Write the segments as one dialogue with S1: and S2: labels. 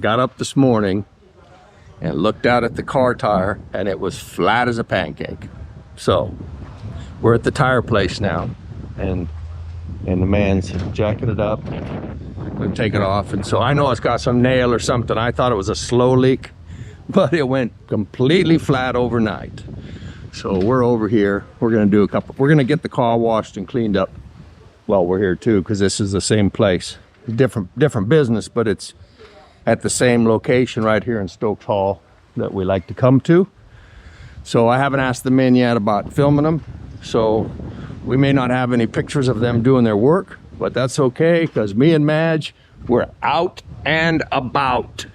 S1: got up this morning and looked out at the car tire, and it was flat as a pancake. So we're at the tire place now, and the man's jacking it up. We'll take it off, and so I know it's got some nail or something. I thought it was a slow leak, but it went completely flat overnight. So we're over here. We're gonna get the car washed and cleaned up while we're here too, because this is the same place. Different business, but it's at the same location right here in Stokes Hall that we like to come to. So I haven't asked the men yet about filming them, so we may not have any pictures of them doing their work, but that's okay, because me and Madge, we're out and about.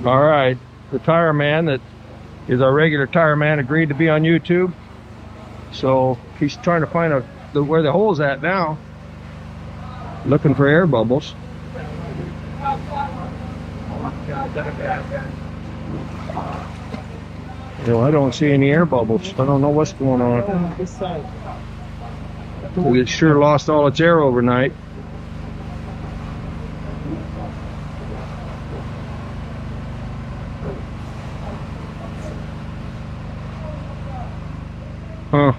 S1: All right, the tire man that is our regular tire man agreed to be on YouTube, so he's trying to find where the hole's at now, looking for air bubbles. No, I don't see any air bubbles. I don't know what's going on. It sure lost all its air overnight. Huh.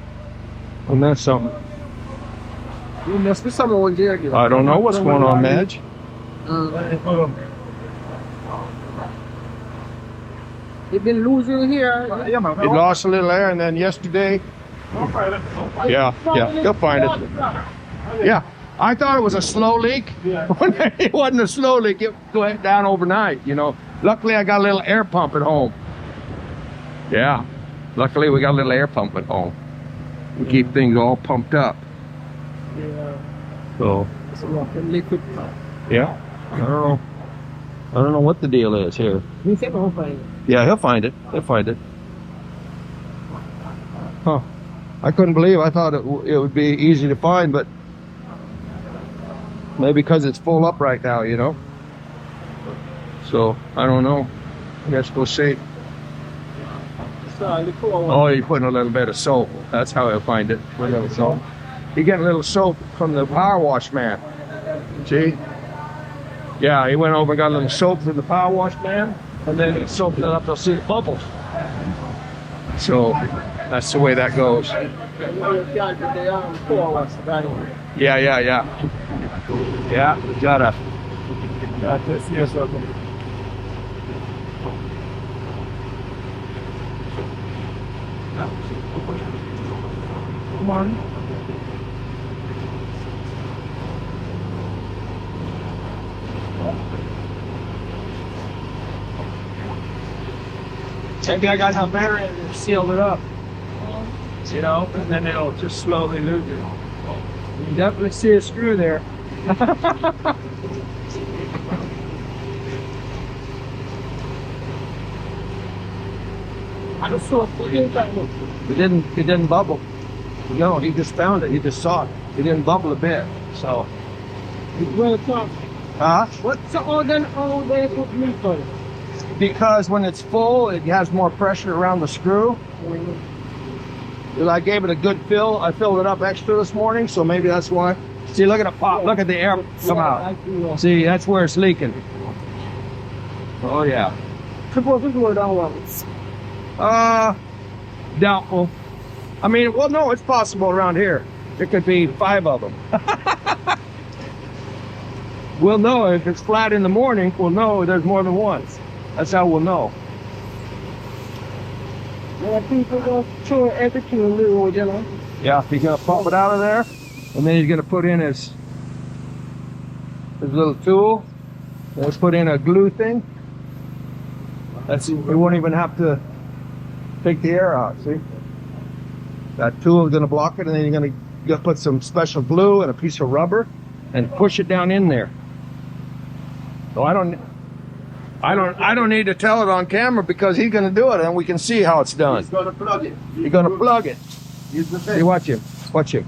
S1: And that's something.
S2: There must be something over there.
S1: I don't know what's going on, Madge.
S2: You've been losing here.
S1: It lost a little air, and then yesterday. Yeah, you'll find it. Yeah, I thought it was a slow leak. It wasn't a slow leak. It went down overnight, you know. Luckily, I got a little air pump at home. Yeah, luckily we got a little air pump at home. We keep things all pumped up.
S2: Yeah.
S1: So.
S2: It's like a liquid pump.
S1: Yeah. I don't know what the deal is here.
S2: You think I'll find it?
S1: Yeah, he'll find it. He'll find it. Huh. I couldn't believe. I thought it would be easy to find, but maybe because it's full up right now, you know. So I don't know. I guess we'll see. Oh, he's putting a little bit of soap. That's how he'll find it. A little soap. He getting a little soap from the power wash man. See? Yeah, he went over and got a little soap from the power wash man, and then he soaped it up. They'll see the bubbles. So that's the way that goes. Yeah. Yeah, gotta. Got this. Yes, okay. Come on.
S2: Maybe I got some air in and sealed it up, you know, and then it'll just slowly lose it. You can definitely see a screw there.
S1: It didn't bubble. No, he just found it. He just saw it. It didn't bubble a bit. So.
S2: Well, it's not.
S1: Huh?
S2: What's all they put me for?
S1: Because when it's full, it has more pressure around the screw. I gave it a good fill. I filled it up extra this morning, so maybe that's why. See, look at it pop. Look at the air come out. See, that's where it's leaking. Oh yeah. Doubtful. I mean, well, no, it's possible around here. There could be 5 of them. We'll know if it's flat in the morning. We'll know there's more than one. That's how we'll know.
S2: Yeah, people go through everything a little, you know.
S1: Yeah, he's gonna pump it out of there, and then he's gonna put in his little tool. Let's put in a glue thing. We won't even have to take the air out. See, that tool is gonna block it, and then you're gonna put some special glue and a piece of rubber, and push it down in there. So I don't need to tell it on camera because he's going to do it and we can see how it's done.
S2: He's going to plug it.
S1: He's going to plug it. See, watch him. Watch him.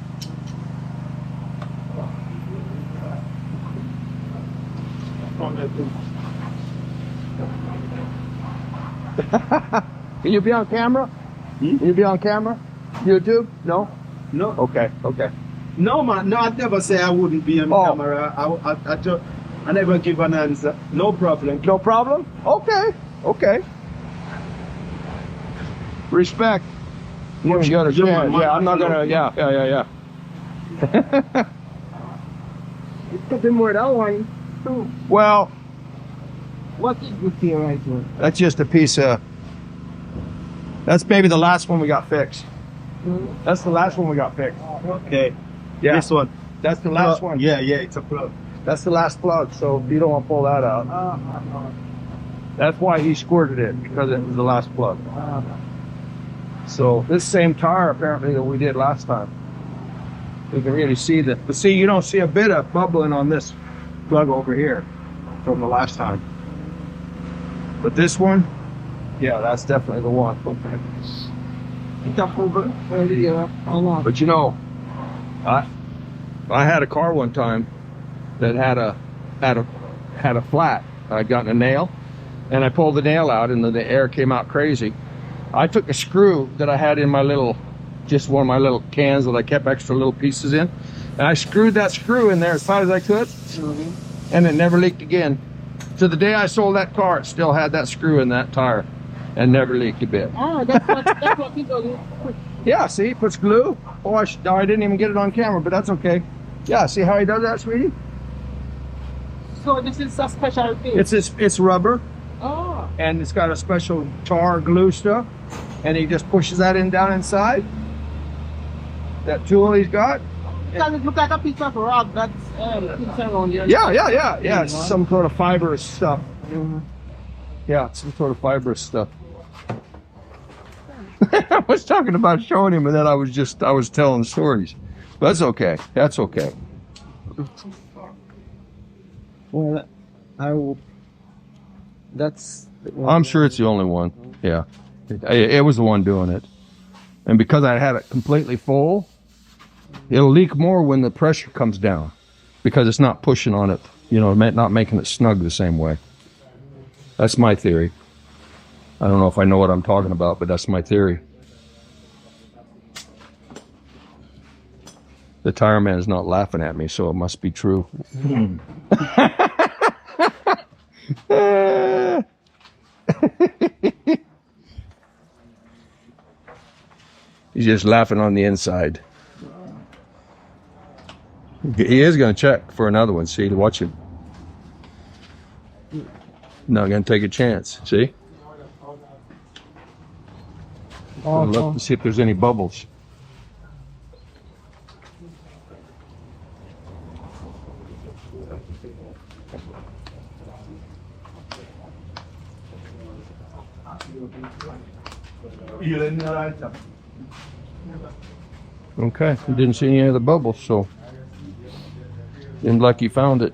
S1: Can you be on camera? Can you be on camera? YouTube? No?
S2: No.
S1: Okay, okay.
S2: No, man. No, I'd never say I wouldn't be on camera. I just... I never give an answer. No problem.
S1: No problem? Okay. Okay. Respect. You understand? Yeah, I'm not gonna. Yeah.
S2: It could be more than one.
S1: Well,
S2: What is this here right here?
S1: that's just a piece of. That's maybe the last one we got fixed. That's the last one we got fixed.
S2: Okay.
S1: Yeah.
S2: This one.
S1: That's the last one.
S2: Yeah, it's a plug.
S1: That's the last plug. So you don't want to pull that out. That's why he squirted it, because it was the last plug. So this same tire apparently that we did last time. You can really see that. But see, you don't see a bit of bubbling on this plug over here from the last time. But this one, yeah, that's definitely the one. But you know, I had a car one time that had a flat. I'd gotten a nail, and I pulled the nail out, and the air came out crazy. I took a screw that I had in my little, just one of my little cans that I kept extra little pieces in, and I screwed that screw in there as tight as I could, and it never leaked again. To the day I sold that car, it still had that screw in that tire, and never leaked a bit.
S3: Oh, that's what people do.
S1: Yeah, see, he puts glue. Oh, I didn't even get it on camera, but that's okay. Yeah, see how he does that, sweetie?
S3: So this is a special thing.
S1: It's rubber,
S3: Oh,
S1: and it's got a special tar glue stuff, and he just pushes that in down inside. That tool he's got.
S3: does it look like a piece of rock that's things around here?
S1: Yeah. It's some sort of fibrous stuff. Yeah, it's some sort of fibrous stuff. I was talking about showing him, and then I was telling stories. But that's okay. That's okay.
S2: Well, that's.
S1: I'm sure it's the only one. Yeah, it was the one doing it, and because I had it completely full, it'll leak more when the pressure comes down, because it's not pushing on it. You know, not making it snug the same way. That's my theory. I don't know if I know what I'm talking about, but that's my theory. The tire man's not laughing at me, so it must be true. He's just laughing on the inside. He is going to check for another one. See, watch him. Not going to take a chance. See? Look to see if there's any bubbles. Okay, he didn't see any of the bubbles, so seemed like he found it.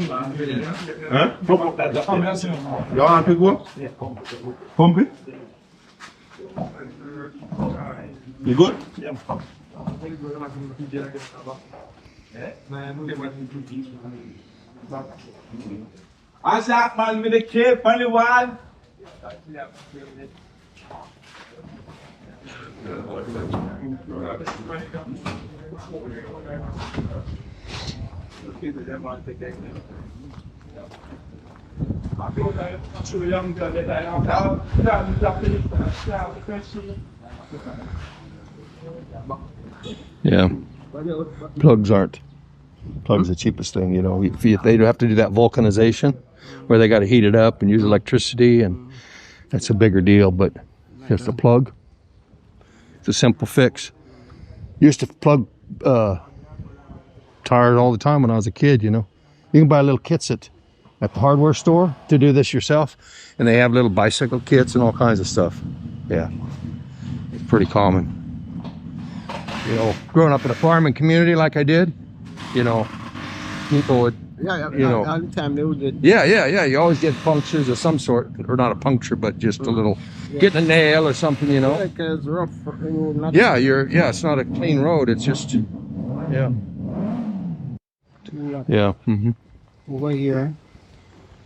S4: Huh? You want to pick one? Yeah. Pump it. You good? Yeah. I shot man with a cape on the wall.
S1: Yeah, plugs aren't. Plugs the cheapest thing, you know. If they have to do that vulcanization, where they got to heat it up and use electricity, and that's a bigger deal. But just a plug, it's a simple fix. Used to plug tires all the time when I was a kid, you know. You can buy little kits at the hardware store to do this yourself, and they have little bicycle kits and all kinds of stuff. Yeah, it's pretty common. You know, growing up in a farming community like I did, you know, people would, you know,
S2: all the time they would do.
S1: yeah. You always get punctures of some sort, or not a puncture, but just a little, getting a nail or something, you know.
S2: Like it's rough. Not
S1: Yeah, it's not a clean road. It's just, yeah. Yeah. Mm-hmm.
S2: over here.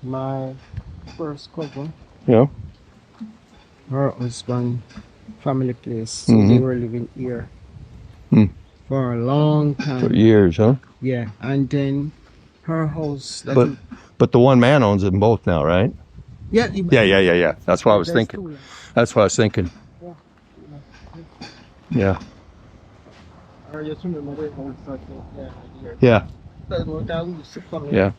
S2: My first couple.
S1: Yeah.
S2: Her husband family place. So they were living here for a long time.
S1: For years, huh?
S2: Yeah, and then her house.
S1: But the one man owns them both now, right?
S2: Yeah,
S1: Yeah. That's what I was
S2: there's
S1: thinking.
S2: two, yeah.
S1: That's what I was thinking. Yeah.
S2: Or just remember their house,
S1: Yeah. Yeah.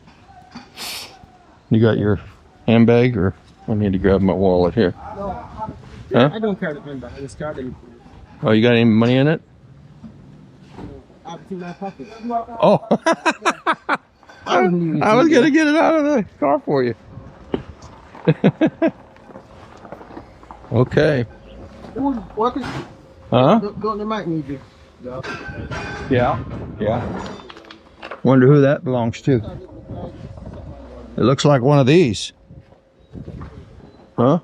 S1: You got your handbag, or I need to grab my wallet here?
S2: No,
S1: Huh?
S2: I don't carry the pen, but I just carry it.
S1: Oh, you got any money in it?
S2: I have it in my pocket.
S1: Oh. I was gonna get it out of the car for you. Okay.
S2: What is?
S1: Huh?
S2: Don't they might need you?
S1: Yeah. Wonder who that belongs to. It looks like one of these. Huh?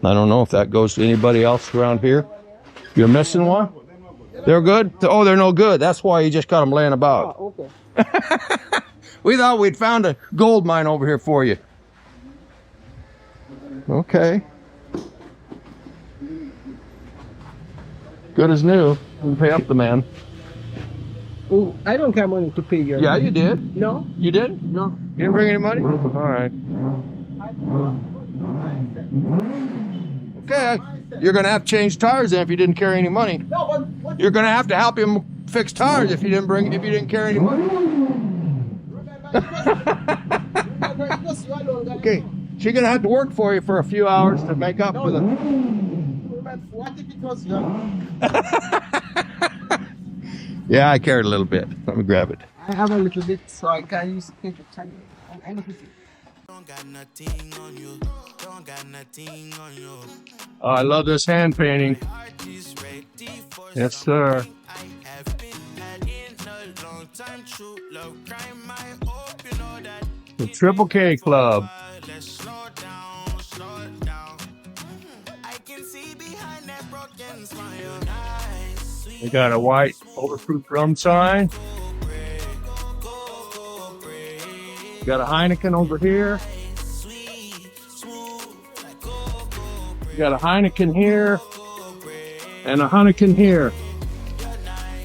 S1: I don't know if that goes to anybody else around here. You're missing one? They're good? Oh, they're no good. That's why you just got them laying about.
S2: Oh, okay.
S1: We thought we'd found a gold mine over here for you. Okay. Good as new. We'll pay up the man.
S2: Oh, I don't have money to pay you.
S1: Yeah, you did.
S2: No?
S1: You did?
S2: No.
S1: You didn't bring any money? All right. Okay. You're gonna have to change tires then if you didn't carry any money. You're gonna have to help him fix tires if you didn't carry any money. Okay. She's gonna have to work for you for a few hours to make up for the.
S2: What if it was young?
S1: Yeah, I carried a little bit. Let me grab it.
S2: I have a little bit, so I can use it to try.
S5: Don't got nothing on you. Don't got nothing on you.
S1: Oh, I love this hand painting.
S5: Heart is ready for
S1: Yes, sir.
S5: I have been had in a long time. True love crime. I hope you know that.
S1: The Triple K Club.
S5: Let's slow down, slow down. I can see behind that broken smile. Nice,
S1: We got a white overproof rum sign. We got a Heineken over here. We got a Heineken here and a Heineken here.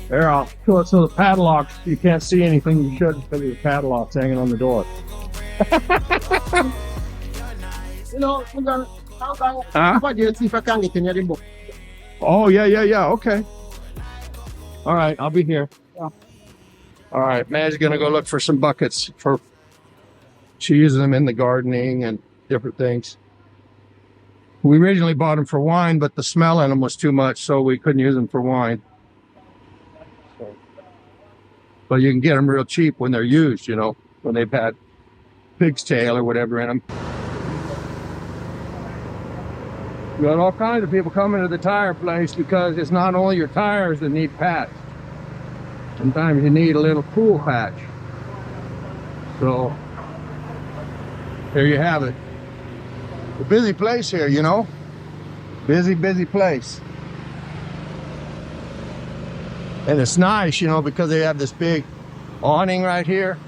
S1: There, I'll show it to the padlocks. You can't see anything you should because of the padlocks hanging on the door.
S2: You know,
S1: Huh?
S2: what do you see if I can get in your book?
S1: Oh, yeah. Okay. All right, I'll be here. All right, Madge's gonna go look for some buckets for. She uses them in the gardening and different things. We originally bought them for wine, but the smell in them was too much, so we couldn't use them for wine. But you can get them real cheap when they're used, you know, when they've had pig's tail or whatever in them. We got all kinds of people coming to the tire place because it's not only your tires that need patched. Sometimes you need a little cool patch. So, here you have it. A busy place here, you know? Busy place. And it's nice, you know, because they have this big awning right here.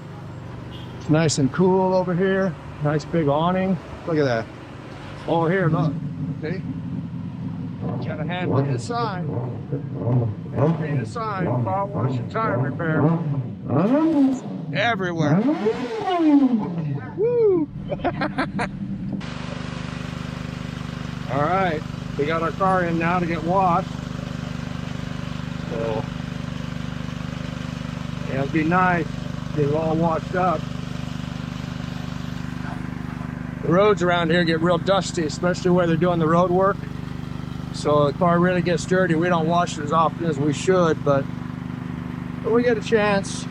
S1: It's nice and cool over here. Nice big awning. Look at that. Oh, here, look. See? Got a hand on the sign. Read a sign. Car wash and tire repair. Everywhere. Woo! All right. We got our car in now to get washed. So, it'll be nice. Get it all washed up. The roads around here get real dusty, especially where they're doing the road work. So the car really gets dirty. We don't wash it as often as we should, but when we get a chance,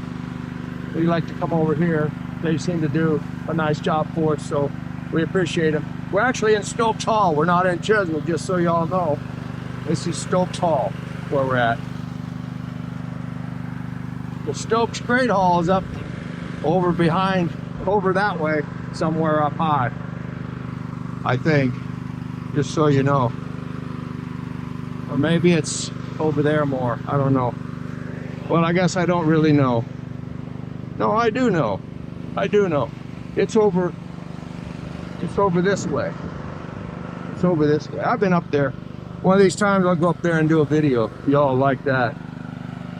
S1: we like to come over here. They seem to do a nice job for us, so we appreciate them. We're actually in Stokes Hall. We're not in Chisholm, just so y'all know. This is Stokes Hall, where we're at. The Stokes Great Hall is up over that way, somewhere up high, I think, just so you know. Or maybe it's over there more, I don't know. Well, I guess I don't really know. No, I do know. It's over this way. I've been up there One of these times I'll go up there and do a video. Y'all like that.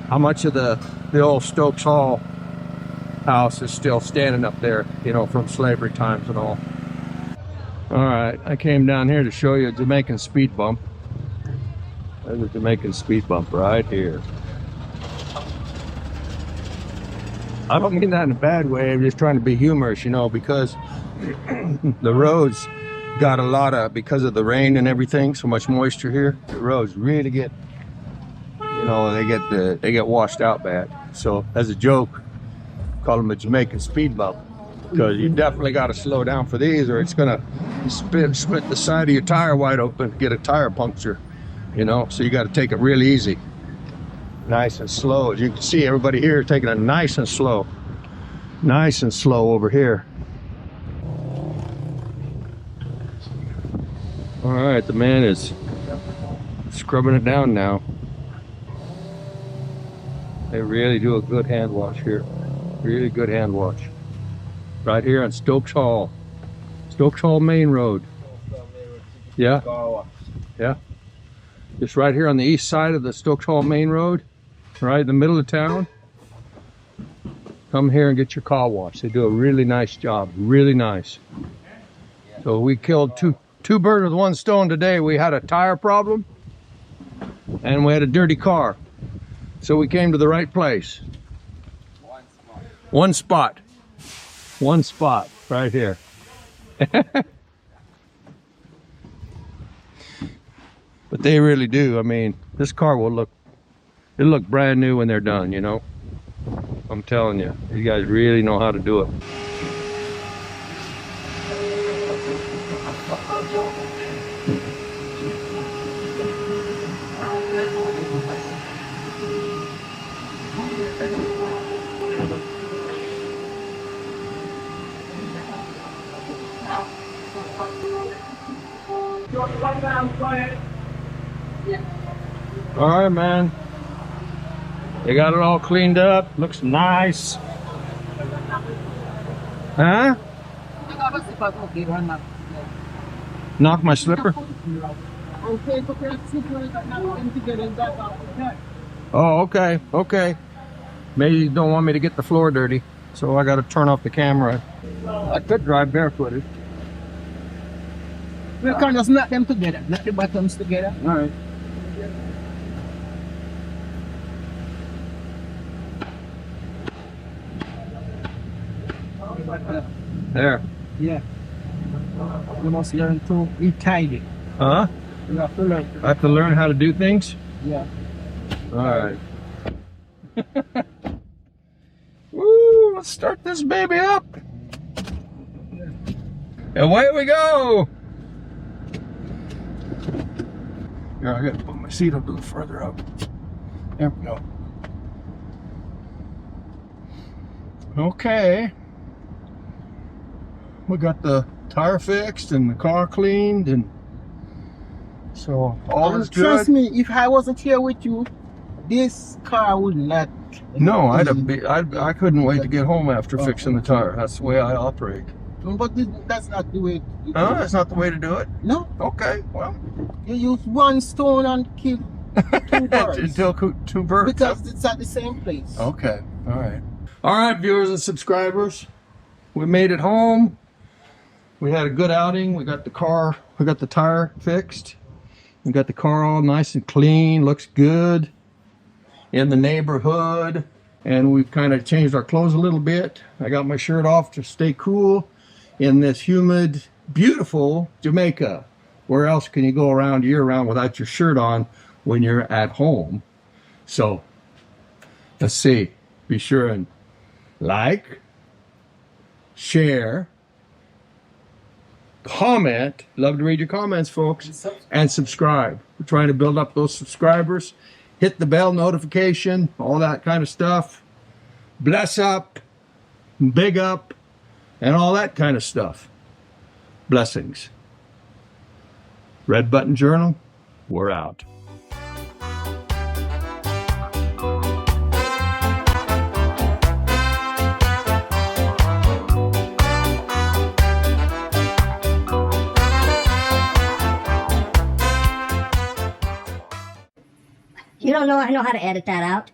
S1: How much of the old Stokes Hall house is still standing up there, you know, from slavery times and all. All right, I came down here to show you a Jamaican speed bump. There's a Jamaican speed bump right here. I don't mean that in a bad way. I'm just trying to be humorous, you know, because the roads got a lot of, because of the rain and everything, so much moisture here, the roads really get, you know, they get washed out bad. So as a joke, call them a Jamaican speed bump, because you definitely got to slow down for these, or it's gonna split the side of your tire wide open, get a tire puncture, you know. So you got to take it real easy, nice and slow. As you can see, everybody here taking it nice and slow over here. All right, the man is scrubbing it down now. They really do a good hand wash here. Really good hand wash. Right here on Stokes Hall. Stokes Hall Main Road. Yeah. Yeah. Just right here on the east side of the Stokes Hall Main Road. Right in the middle of town. Come here and get your car washed. They do a really nice job. Really nice. So we killed two birds with one stone today. We had a tire problem and we had a dirty car. So we came to the right place. One spot right here. But they really do. I mean, this car will it'll look brand new when they're done, you know. I'm telling you, you guys really know how to do it. All right, man. They got it all cleaned up. Looks nice. Huh? Knock my slipper? Oh, okay. Okay. Maybe you don't want me to get the floor dirty, so I got to turn off the camera. I could drive barefooted.
S3: We can just knock them together, knock the bottoms together.
S1: All right. There.
S3: Yeah. You must learn to be tidy.
S1: Huh?
S3: You have to learn.
S1: I have to learn how to do things?
S3: Yeah.
S1: All right. Woo, let's start this baby up. Away we go. Here, I gotta put my seat up a little further up. There we go. Okay. We got the tire fixed and the car cleaned, and so all is good.
S3: Trust me, if I wasn't here with you, this car would not.
S1: No, I couldn't wait to get home after fixing the tire. That's the way I operate.
S3: But that's not the way.
S1: Oh, that's not the way to do it?
S3: No.
S1: Okay, well.
S3: You use one stone and kill two birds.
S1: Two birds.
S3: Because it's at the same place.
S1: Okay, all right. All right, viewers and subscribers. We made it home. We had a good outing. We got the tire fixed. We got the car all nice and clean, looks good in the neighborhood. And we've kind of changed our clothes a little bit. I got my shirt off to stay cool in this humid, beautiful Jamaica. Where else can you go around year-round without your shirt on when you're at home? So, let's see. Be sure and like, share, comment. Love to read your comments, folks. And subscribe. We're trying to build up those subscribers. Hit the bell notification, all that kind of stuff. Bless up, big up, and all that kind of stuff. Blessings. Red Button Journal, we're out.
S6: You don't know I know how to edit that out.